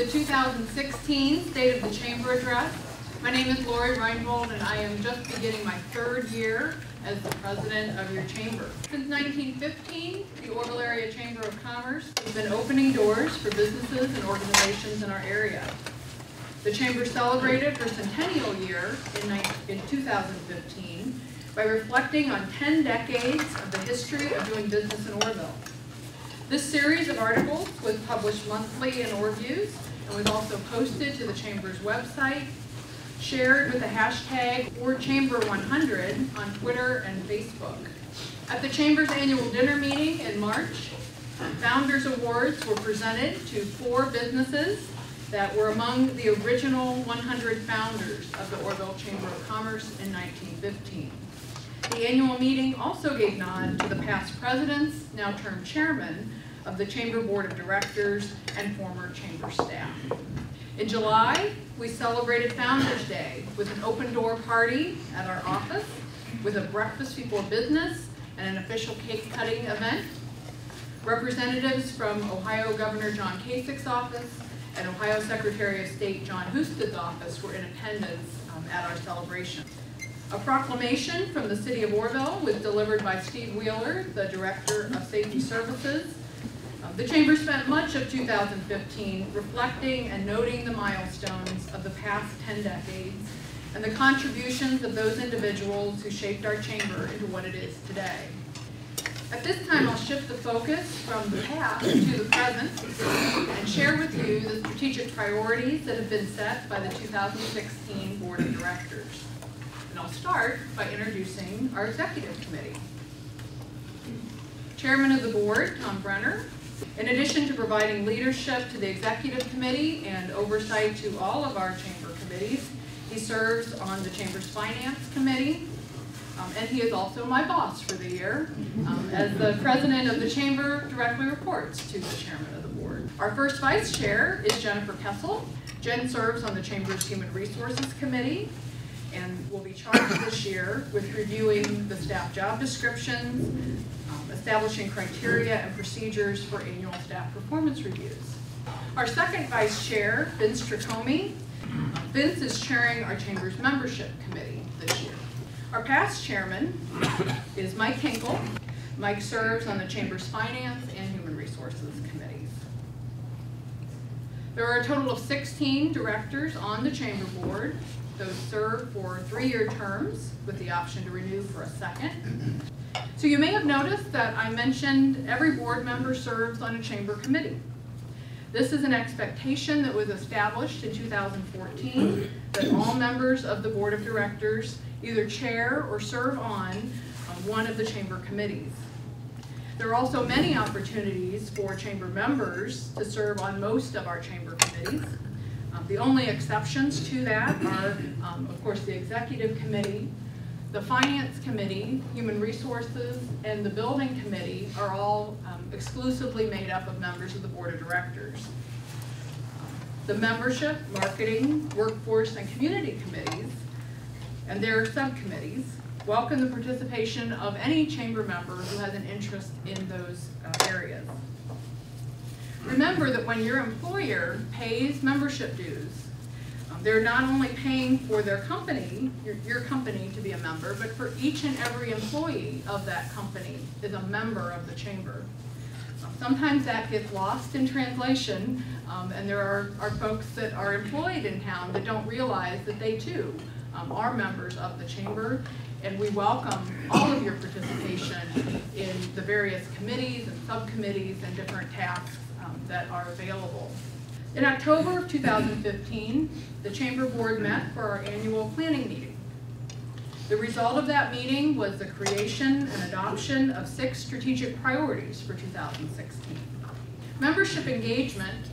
the 2016 State of the Chamber Address. My name is Reinbolt, and I am just beginning my third year as the president of your chamber. Since 1915, the Orrville Area Chamber of Commerce has been opening doors for businesses and organizations in our area. The chamber celebrated her centennial year in 2015 by reflecting on 10 decades of the history of doing business in Orrville. This series of articles was published monthly in Orrviews and was also posted to the chamber's website, shared with the hashtag OrChamber100 on Twitter and Facebook. At the chamber's annual dinner meeting in March, Founders Awards were presented to 4 businesses that were among the original 100 founders of the Orrville Chamber of Commerce in 1915. The annual meeting also gave nod to the past presidents, now term chairman, of the Chamber Board of Directors and former chamber staff. In July, we celebrated Founders Day with an open-door party at our office, with a breakfast before business and an official cake-cutting event. Representatives from Ohio Governor John Kasich's office and Ohio Secretary of State John Husted's office were in attendance at our celebration. A proclamation from the City of Orrville was delivered by Steve Wheeler, the Director of Safety Services. The Chamber spent much of 2015 reflecting and noting the milestones of the past 10 decades and the contributions of those individuals who shaped our Chamber into what it is today. At this time, I'll shift the focus from the past to the present and share with you the strategic priorities that have been set by the 2016 Board of Directors. And I'll start by introducing our Executive Committee. Chairman of the Board, Tom Brenner. In addition to providing leadership to the Executive Committee and oversight to all of our Chamber committees, he serves on the Chamber's Finance Committee, and he is also my boss for the year. As the President of the Chamber, directly reports to the Chairman of the Board. Our first Vice Chair is Jennifer Kessel. Jen serves on the Chamber's Human Resources Committee and will be charged this year with reviewing the staff job descriptions, establishing criteria and procedures for annual staff performance reviews. Our second Vice Chair, Vince Tricomi. Vince is chairing our Chamber's Membership Committee this year. Our past Chairman is Mike Hinkle. Mike serves on the Chamber's Finance and Human Resources Committees. There are a total of 16 directors on the Chamber Board. Those serve for 3-year terms with the option to renew for a second. So you may have noticed that I mentioned every board member serves on a chamber committee. This is an expectation that was established in 2014 that all members of the board of directors either chair or serve on one of the chamber committees. There are also many opportunities for chamber members to serve on most of our chamber committees. The only exceptions to that are, of course, the Executive Committee, the Finance Committee, Human Resources, and the Building Committee are all exclusively made up of members of the Board of Directors. The Membership, Marketing, Workforce, and Community Committees, and their subcommittees, welcome the participation of any chamber member who has an interest in those areas. Remember that when your employer pays membership dues, they're not only paying for their company, your company to be a member, but for each and every employee of that company is a member of the chamber. Sometimes that gets lost in translation, and there are folks that are employed in town that don't realize that they too are members of the chamber, and we welcome all of your participation in the various committees and subcommittees and different tasks that are available. In October of 2015, the Chamber Board met for our annual planning meeting. The result of that meeting was the creation and adoption of 6 strategic priorities for 2016. Membership engagement.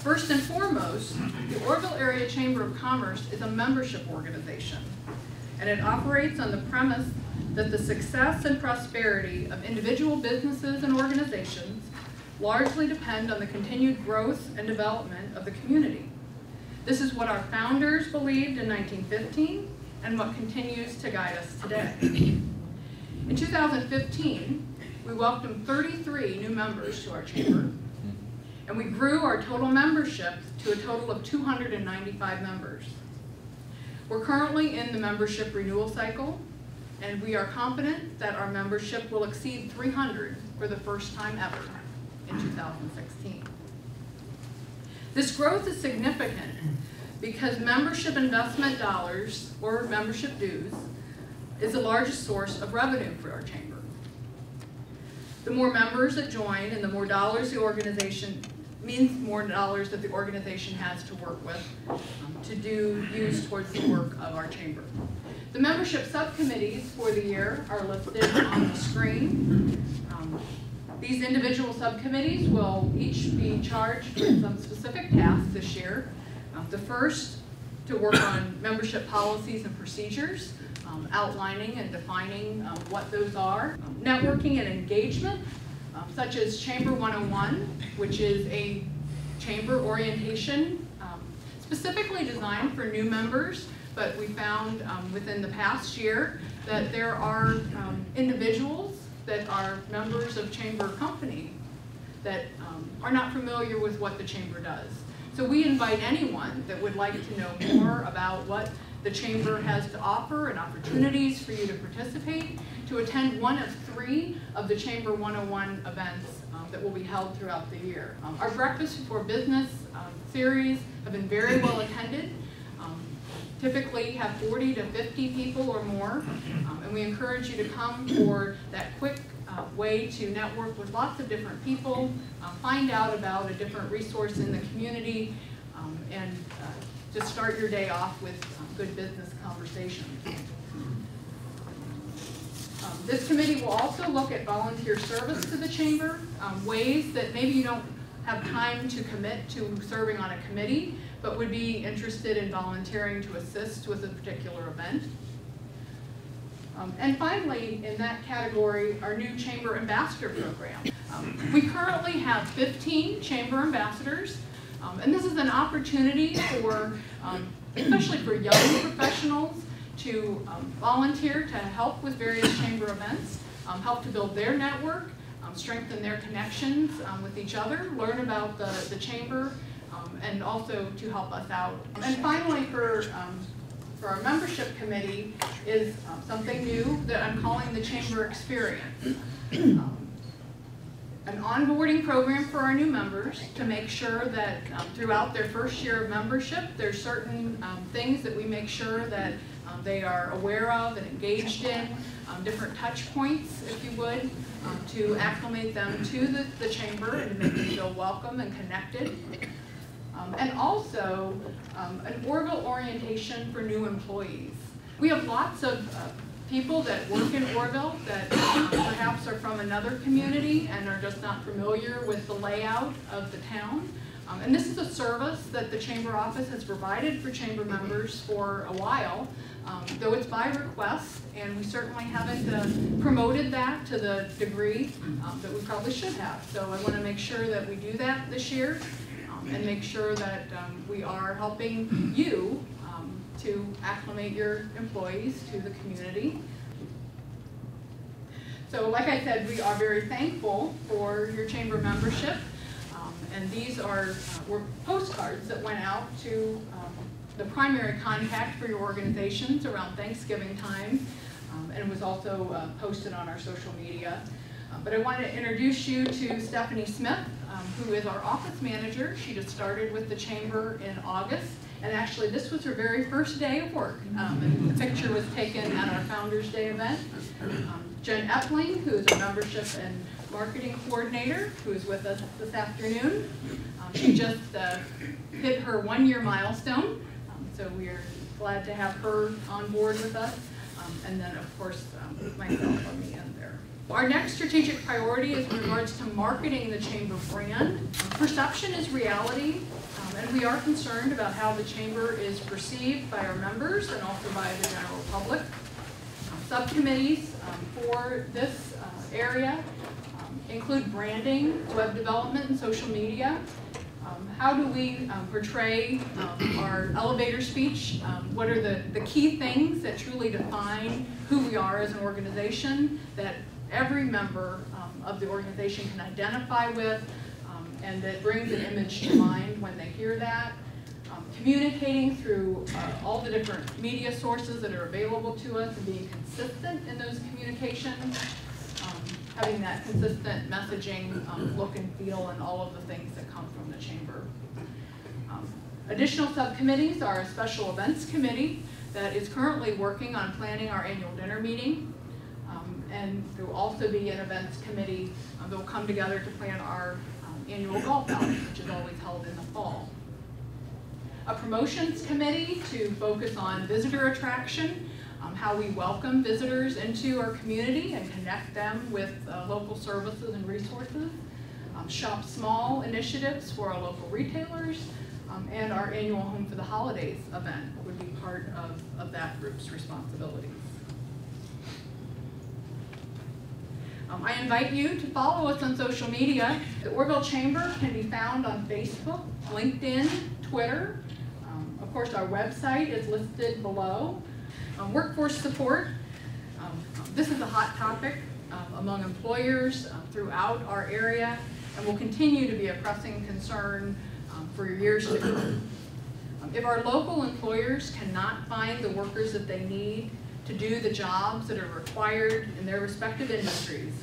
First and foremost, the Orrville Area Chamber of Commerce is a membership organization, and it operates on the premise that the success and prosperity of individual businesses and organizations largely depend on the continued growth and development of the community. This is what our founders believed in 1915 and what continues to guide us today. In 2015, we welcomed 33 new members to our chamber, And we grew our total membership to a total of 295 members. We're currently in the membership renewal cycle, and we are confident that our membership will exceed 300 for the first time ever in 2016. This growth is significant because membership investment dollars, or membership dues, is the largest source of revenue for our chamber. The more members that join and the more dollars the organization means more dollars that the organization has to work with to use towards the work of our chamber. The membership subcommittees for the year are listed on the screen. These individual subcommittees will each be charged with some specific tasks this year. The first, to work on membership policies and procedures, outlining and defining what those are. Networking and engagement, such as Chamber 101, which is a chamber orientation specifically designed for new members, but we found within the past year that there are individuals that are members of chamber company that are not familiar with what the chamber does. So we invite anyone that would like to know more about what the chamber has to offer and opportunities for you to participate to attend one of 3 of the Chamber 101 events that will be held throughout the year. Our Breakfast Before Business series have been very well attended. Typically have 40 to 50 people or more, and we encourage you to come for that quick way to network with lots of different people, find out about a different resource in the community, and just start your day off with good business conversations. This committee will also look at volunteer service to the chamber, ways that maybe you don't have time to commit to serving on a committee, but would be interested in volunteering to assist with a particular event. And finally, in that category, our new Chamber Ambassador Program. We currently have 15 Chamber Ambassadors, and this is an opportunity for, especially for young professionals, to volunteer to help with various chamber events, help to build their network, strengthen their connections with each other, learn about the chamber, and also to help us out. And finally, for our membership committee is something new that I'm calling the Chamber Experience. An onboarding program for our new members to make sure that throughout their first year of membership, there's certain things that we make sure that they are aware of and engaged in, different touch points, if you would, to acclimate them to the chamber and to make them feel welcome and connected. And also an Orrville orientation for new employees. We have lots of people that work in Orrville that perhaps are from another community and are just not familiar with the layout of the town. And this is a service that the chamber office has provided for chamber members for a while, though it's by request, and we certainly haven't promoted that to the degree that we probably should have. So I want to make sure that we do that this year and make sure that we are helping you to acclimate your employees to the community. So like I said, we are very thankful for your chamber membership. And these were postcards that went out to the primary contact for your organizations around Thanksgiving time, and it was also posted on our social media. But I wanted to introduce you to Stephanie Smith, who is our office manager. She just started with the chamber in August, and actually this was her very first day of work. And the picture was taken at our Founders Day event. Jen Epling, who is a membership and marketing coordinator, who is with us this afternoon. She just hit her 1-year milestone, so we are glad to have her on board with us. And then, of course, myself on the end there. Our next strategic priority is in regards to marketing the chamber brand. Perception is reality, and we are concerned about how the chamber is perceived by our members and also by the general public. Subcommittees for this area include branding, web development, and social media. How do we portray our elevator speech? What are the key things that truly define who we are as an organization that every member of the organization can identify with and that brings an image to mind when they hear that. Communicating through all the different media sources that are available to us and being consistent in those communications, having that consistent messaging, look and feel, and all of the things that come from the chamber. Additional subcommittees are a special events committee that is currently working on planning our annual dinner meeting. And there will also be an events committee that will come together to plan our annual golf outing, which is always held in the fall. A promotions committee to focus on visitor attraction, how we welcome visitors into our community and connect them with local services and resources. Shop Small initiatives for our local retailers, and our annual Home for the Holidays event would be part of that group's responsibilities. I invite you to follow us on social media. The Orrville Chamber can be found on Facebook, LinkedIn, Twitter. Of course, our website is listed below. Workforce support. This is a hot topic among employers throughout our area and will continue to be a pressing concern for years to come. If our local employers cannot find the workers that they need to do the jobs that are required in their respective industries,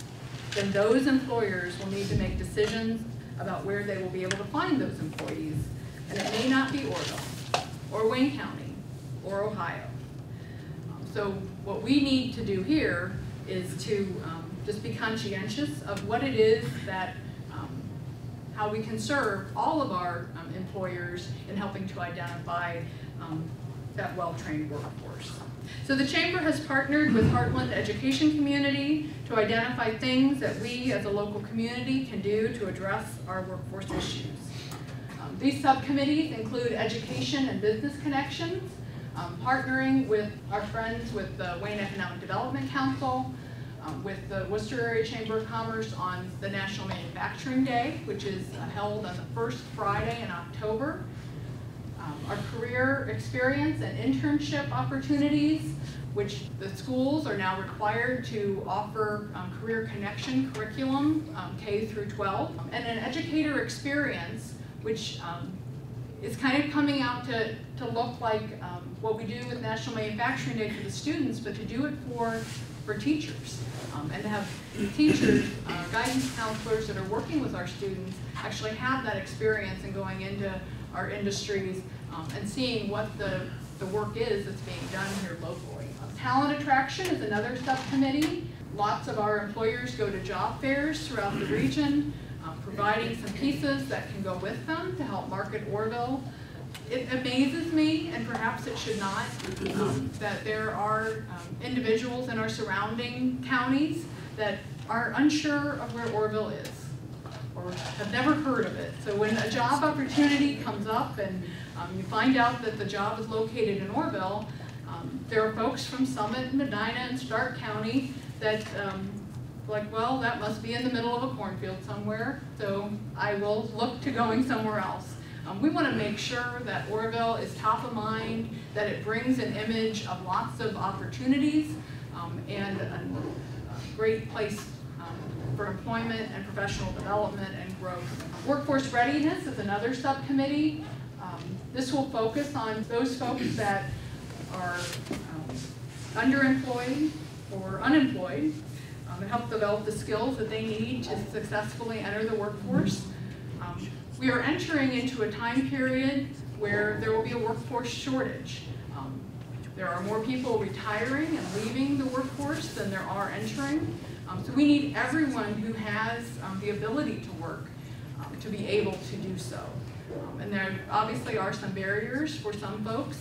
then those employers will need to make decisions about where they will be able to find those employees. And it may not be Orrville, or Wayne County, or Ohio. So what we need to do here is to just be conscientious of what it is that, how we can serve all of our employers in helping to identify that well-trained workforce. So the Chamber has partnered with Heartland Education Community to identify things that we as a local community can do to address our workforce issues. These subcommittees include education and business connections, partnering with our friends with the Wayne Economic Development Council, with the Worcester Area Chamber of Commerce on the National Manufacturing Day, which is held on the first Friday in October. Our career experience and internship opportunities, which the schools are now required to offer career connection curriculum, K through 12, and an educator experience, which is kind of coming out to look like what we do with National Manufacturing Day for the students, but to do it for teachers, and to have teachers, guidance counselors that are working with our students actually have that experience in going into our industries and seeing what the work is that's being done here locally. Talent attraction is another subcommittee. Lots of our employers go to job fairs throughout the region, providing some pieces that can go with them to help market Orrville. It amazes me, and perhaps it should not, that there are individuals in our surrounding counties that are unsure of where Orrville is, or have never heard of it. So when a job opportunity comes up and you find out that the job is located in Orrville, there are folks from Summit, Medina, and Stark County that like, well, that must be in the middle of a cornfield somewhere, so I will look to going somewhere else. We want to make sure that Orrville is top of mind, that it brings an image of lots of opportunities and a great place for employment and professional development and growth. Workforce readiness is another subcommittee. This will focus on those folks that are underemployed or unemployed and help develop the skills that they need to successfully enter the workforce. We are entering into a time period where there will be a workforce shortage. There are more people retiring and leaving the workforce than there are entering. So we need everyone who has the ability to work to be able to do so. And there obviously are some barriers for some folks.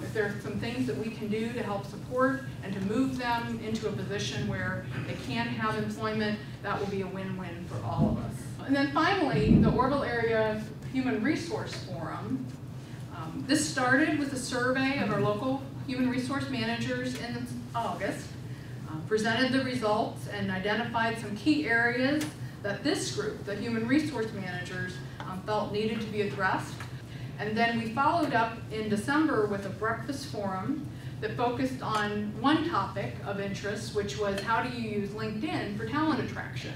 If there are some things that we can do to help support and to move them into a position where they can have employment, that will be a win-win for all of us. And then finally, the Orrville Area Human Resource Forum. This started with a survey of our local human resource managers in August, presented the results and identified some key areas that this group, the human resource managers, felt needed to be addressed. And then we followed up in December with a breakfast forum that focused on one topic of interest, which was how do you use LinkedIn for talent attraction?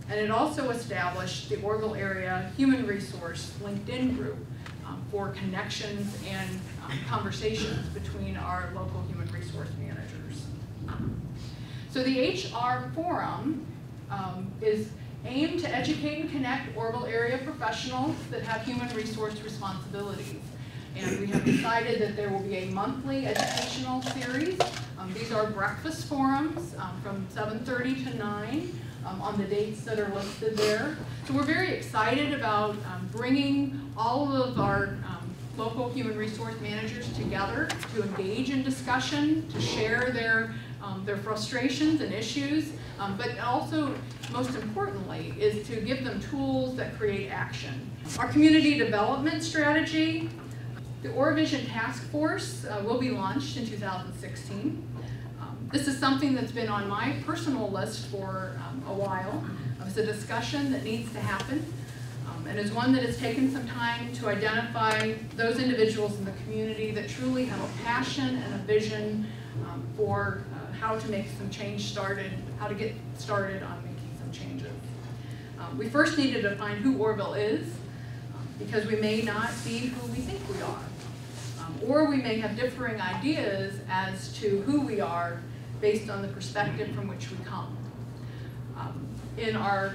And it also established the Orrville Area Human Resource LinkedIn group for connections and conversations between our local human resource managers. So the HR Forum is aimed to educate and connect Orrville area professionals that have human resource responsibilities. And we have decided that there will be a monthly educational series. These are breakfast forums from 7:30 to 9 on the dates that are listed there. So we're very excited about bringing all of our local human resource managers together to engage in discussion, to share their frustrations and issues, but also, most importantly, is to give them tools that create action. Our community development strategy, the Orrvision Task Force will be launched in 2016. This is something that's been on my personal list for a while. It's a discussion that needs to happen, and is one that has taken some time to identify those individuals in the community that truly have a passion and a vision for how to make some change started, how to get started on making some changes. We first need to define who Orrville is, because we may not be who we think we are. Or we may have differing ideas as to who we are based on the perspective from which we come. In our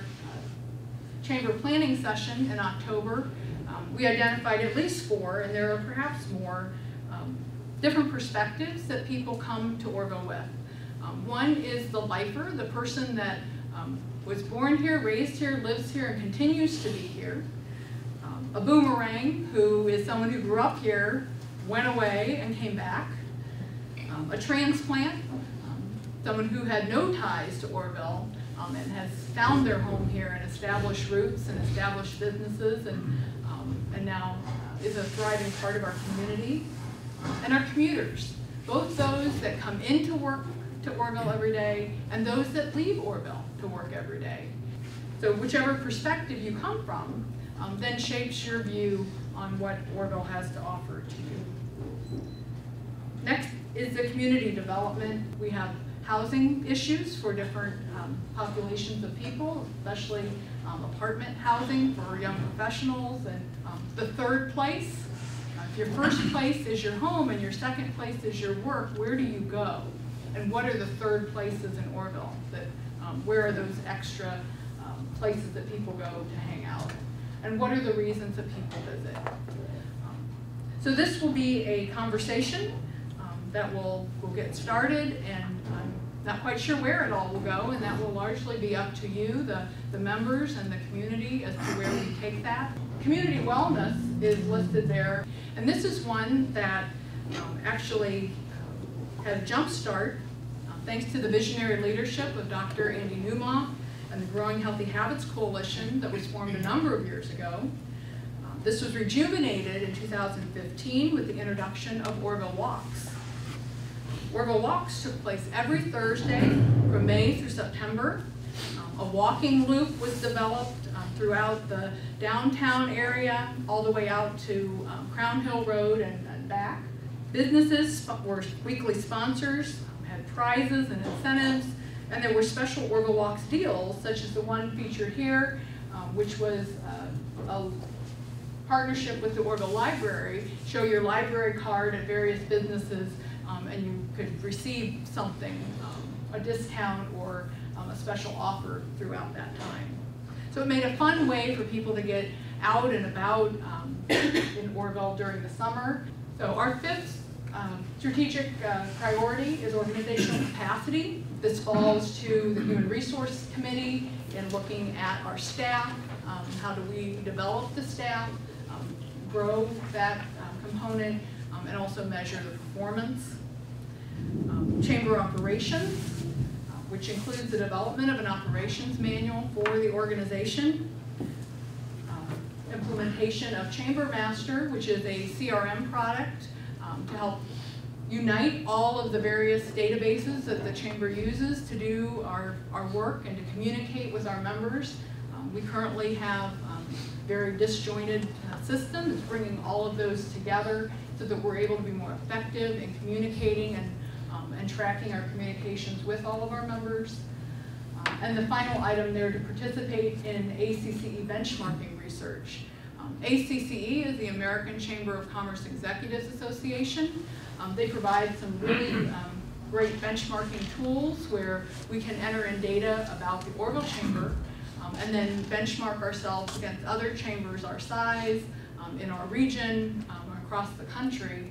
chamber planning session in October, we identified at least 4, and there are perhaps more, different perspectives that people come to Orrville with. One is the lifer, the person that was born here, raised here, lives here, and continues to be here. A boomerang, who is someone who grew up here, went away and came back. A transplant, someone who had no ties to Orrville and has found their home here and established roots and established businesses, and now is a thriving part of our community. And our commuters, both those that come into work to Orrville every day and those that leave Orrville to work every day. So whichever perspective you come from then shapes your view on what Orrville has to offer to you. Next is the community development. We have housing issues for different populations of people, especially apartment housing for young professionals. And the third place, if your first place is your home and your second place is your work, where do you go? And what are the third places in Orrville? Where are those extra places that people go to hang out? And what are the reasons that people visit? So this will be a conversation that will get started, and I'm not quite sure where it all will go, and that will largely be up to you, the members and the community, as to where we take that. Community wellness is listed there, and this is one that actually had Jumpstart, thanks to the visionary leadership of Dr. Andy Newmoff and the Growing Healthy Habits Coalition that was formed a number of years ago. This was rejuvenated in 2015 with the introduction of Orrville Walks. Orrville Walks took place every Thursday from May through September. A walking loop was developed throughout the downtown area, all the way out to Crown Hill Road and back. Businesses were weekly sponsors, had prizes and incentives, and there were special Orrville Walks deals, such as the one featured here, which was a partnership with the Orrville Library. Show your library card at various businesses, and you could receive something, a discount or a special offer throughout that time. So it made a fun way for people to get out and about in Orrville during the summer. So our fifth strategic priority is organizational capacity. This falls to the Human Resource Committee in looking at our staff, how do we develop the staff, grow that component, and also measure the performance. Chamber operations, which includes the development of an operations manual for the organization. Implementation of Chamber Master, which is a CRM product to help unite all of the various databases that the Chamber uses to do our work and to communicate with our members. We currently have very disjointed systems, bringing all of those together so that we're able to be more effective in communicating and tracking our communications with all of our members. And the final item there, to participate in ACCE benchmarking research. ACCE is the American Chamber of Commerce Executives Association. They provide some really great benchmarking tools where we can enter in data about the Orrville Chamber and then benchmark ourselves against other chambers our size, in our region, or across the country,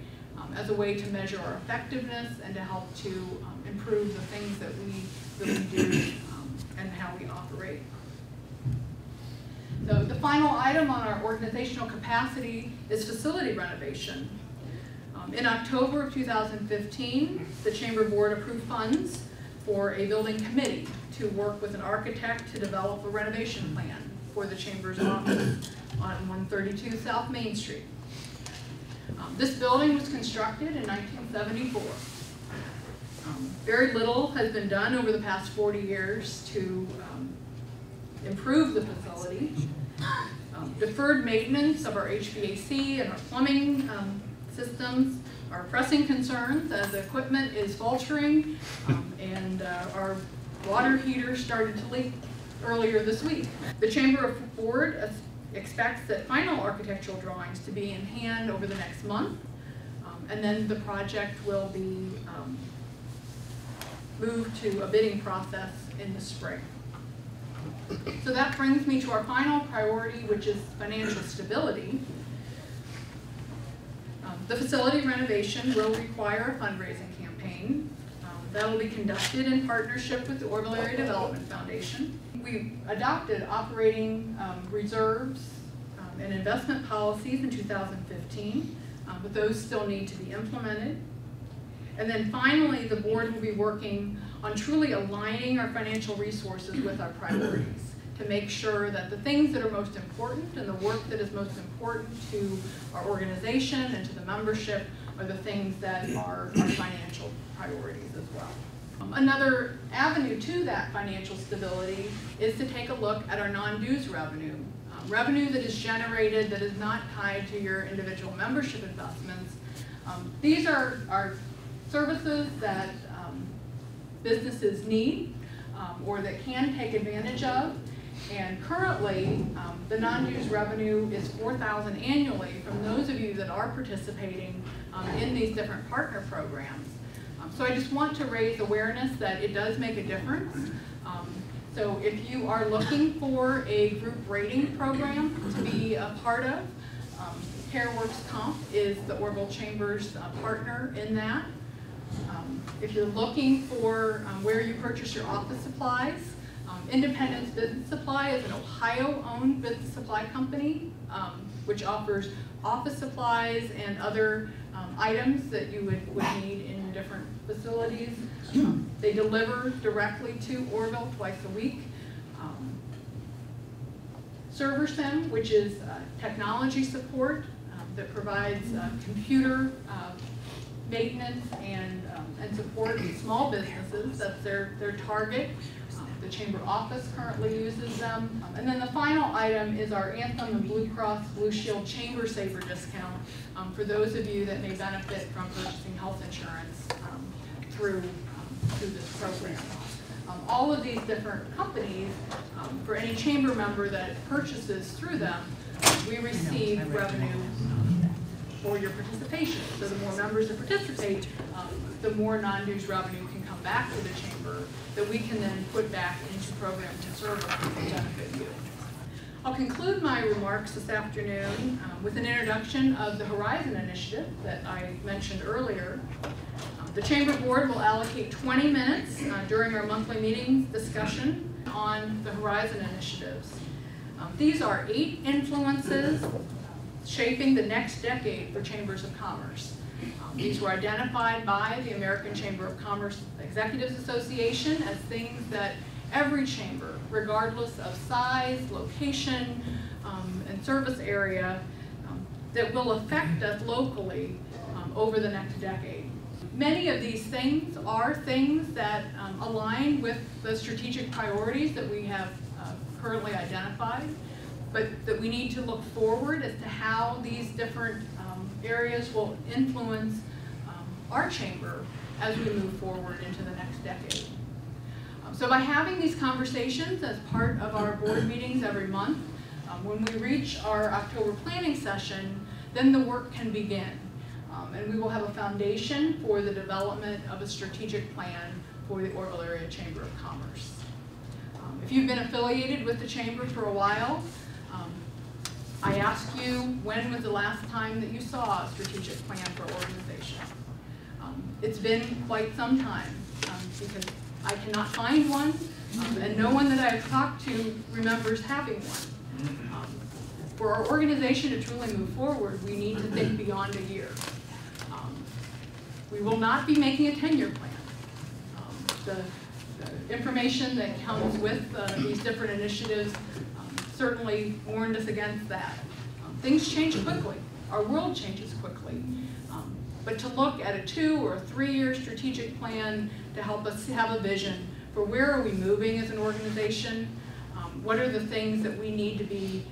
as a way to measure our effectiveness and to help to improve the things that we do and how we operate. So the final item on our organizational capacity is facility renovation. In October of 2015, the Chamber Board approved funds for a building committee to work with an architect to develop a renovation plan for the Chamber's office on 132 South Main Street. This building was constructed in 1974. Very little has been done over the past 40 years to improve the facility. Deferred maintenance of our HVAC and our plumbing systems are pressing concerns as the equipment is faltering and our water heater started to leak earlier this week. The Chamber Board expects that final architectural drawings to be in hand over the next month, and then the project will be moved to a bidding process in the spring. So that brings me to our final priority, which is financial stability. The facility renovation will require a fundraising campaign. That will be conducted in partnership with the Orrville Area Development Foundation. We adopted operating reserves and investment policies in 2015, but those still need to be implemented. And then finally, the board will be working on truly aligning our financial resources with our priorities to make sure that the things that are most important and the work that is most important to our organization and to the membership are the things that are our financial priorities as well. Another avenue to that financial stability is to take a look at our non-dues revenue. Revenue that is generated that is not tied to your individual membership investments. These are services that businesses need or that can take advantage of. And currently, the non-dues revenue is $4,000 annually from those of you that are participating in these different partner programs. So I just want to raise awareness that it does make a difference. So if you are looking for a group rating program to be a part of, CareWorks Comp is the Orrville Chamber's partner in that. If you're looking for where you purchase your office supplies, Independence Business Supply is an Ohio-owned business supply company which offers office supplies and other items that you would need in different facilities. They deliver directly to Orrville twice a week. ServerSim, which is technology support that provides computer maintenance and support to small businesses. That's their target. The Chamber office currently uses them. And then the final item is our Anthem and Blue Cross Blue Shield Chamber Saver discount for those of you that may benefit from purchasing health insurance through this program. All of these different companies, for any chamber member that purchases through them, we receive revenue for your participation. So the more members that participate, the more non-dues revenue can come back to the chamber that we can then put back into programs and services that benefit you. I'll conclude my remarks this afternoon with an introduction of the Horizon Initiative that I mentioned earlier. The Chamber Board will allocate 20 minutes during our monthly meetings discussion on the Horizon Initiatives. These are 8 influences shaping the next decade for Chambers of Commerce. These were identified by the American Chamber of Commerce Executives Association as things that every chamber, regardless of size, location, and service area, that will affect us locally over the next decade. Many of these things are things that align with the strategic priorities that we have currently identified, but that we need to look forward as to how these different areas will influence our chamber as we move forward into the next decade. So by having these conversations as part of our board meetings every month, when we reach our October planning session, then the work can begin. And we will have a foundation for the development of a strategic plan for the Orrville Area Chamber of Commerce. If you've been affiliated with the Chamber for a while, I ask you, when was the last time that you saw a strategic plan for organization? It's been quite some time, because I cannot find one, and no one that I've talked to remembers having one. For our organization to truly move forward, we need to think beyond a year. We will not be making a 10-year plan. The information that comes with these different initiatives certainly warned us against that. Things change quickly. Our world changes quickly. But to look at a 2 or 3-year strategic plan to help us have a vision for where are we moving as an organization, what are the things that we need to be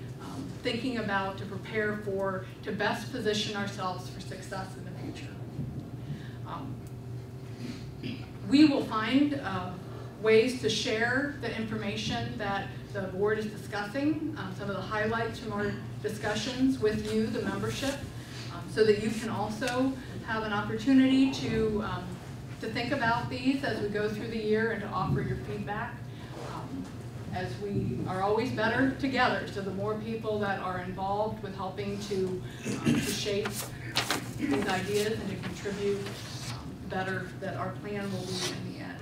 thinking about to prepare for, to best position ourselves for success in the future. We will find ways to share the information that the board is discussing, some of the highlights from our discussions with you, the membership, so that you can also have an opportunity to think about these as we go through the year and to offer your feedback. As we are always better together, so the more people that are involved with helping to shape these ideas and to contribute, better that our plan will be in the end.